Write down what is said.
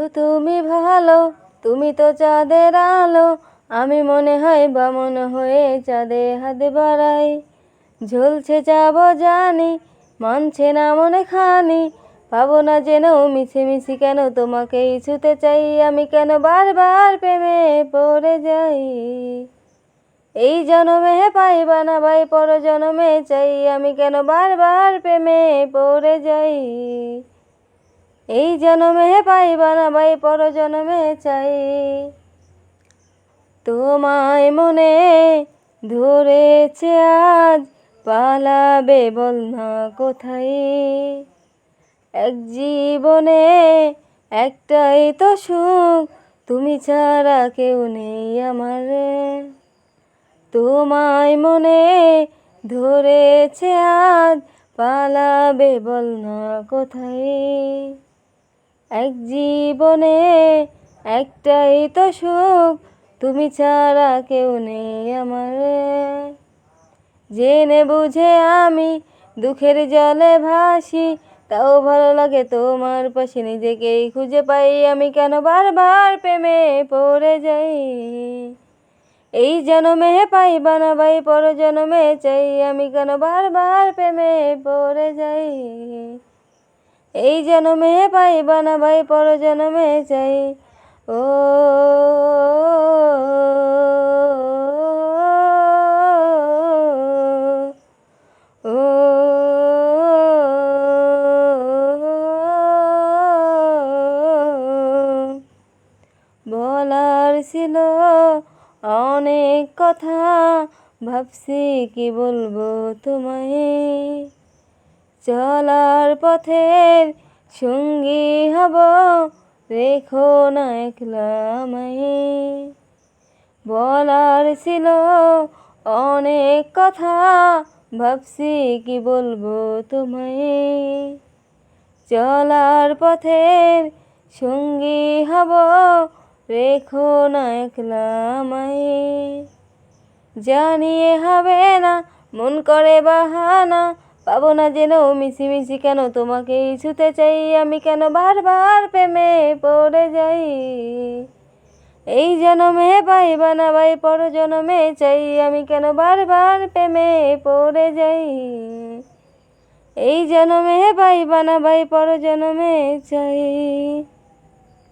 শুধু তুমি ভালো, তুমি তো চাঁদের আলো। আমি মনে হয় বামন হয়ে চাঁদে হাত বাড়াই। ঝুলছে যাবো জানি, মানছে না মনে খানি। পাবো না যেন মিছিমিছি কেন তোমাকেই ছুতে চাই। আমি কেন বারবার প্রেমে পড়ে যাই। এই জনমে পাইবা না ভাই পর জনমে চাই। আমি কেন বারবার প্রেমে পড়ে যাই। এই জনমে পাইবা না ভাই পর জনমে চাই। তোমায় মনে ধরেছে আজ, পালাবে বল না কোথায়। এক জীবনে একটাই তো সুখ, তুমি ছাড়া কেউ নেই আমার। তোমায় মনে ধরেছে আজ, পালাবে বল না কোথায়। এক জীবনে একটাই তো সুখ, তুমি ছাড়া কেউ নেই আমার। জেনে বুঝে আমি দুঃখের জলে ভাসি, তাও ভালো লাগে তোমার পাশে নিজেকেই খুঁজে পাই। আমি কেন বারবার প্রেমে পড়ে যাই। এই জনমে পাইবা না ভাই পর জনমে চাই। আমি কেন বারবার প্রেমে পড়ে যাই। এই জনমে পাইবা না ভাই পর জনমে চাই। ও ও বলার ছিল অনেক কথা, ভাবছি কি বলবো তোমায়। চলার পথের সঙ্গী হব, রেখো না একলা আমায়। বলার ছিল অনেক কথা, ভাবছি কি বলবো তোমায়। চলার পথের সঙ্গী হব, রেখো না একলা আমায়। জানিয়ে হবে না মন করে বাহানা, পাবো না যেন মিছিমিছি কেন তোমাকেই ছুতে চাই। আমি কেন বারবার প্রেমে পড়ে যাই। এই জনমে পাইবা না ভাই পর জনমে চাই। আমি কেন বারবার প্রেমে পড়ে যাই। এই জনমে পাইবা না ভাই পর জনমে চাই।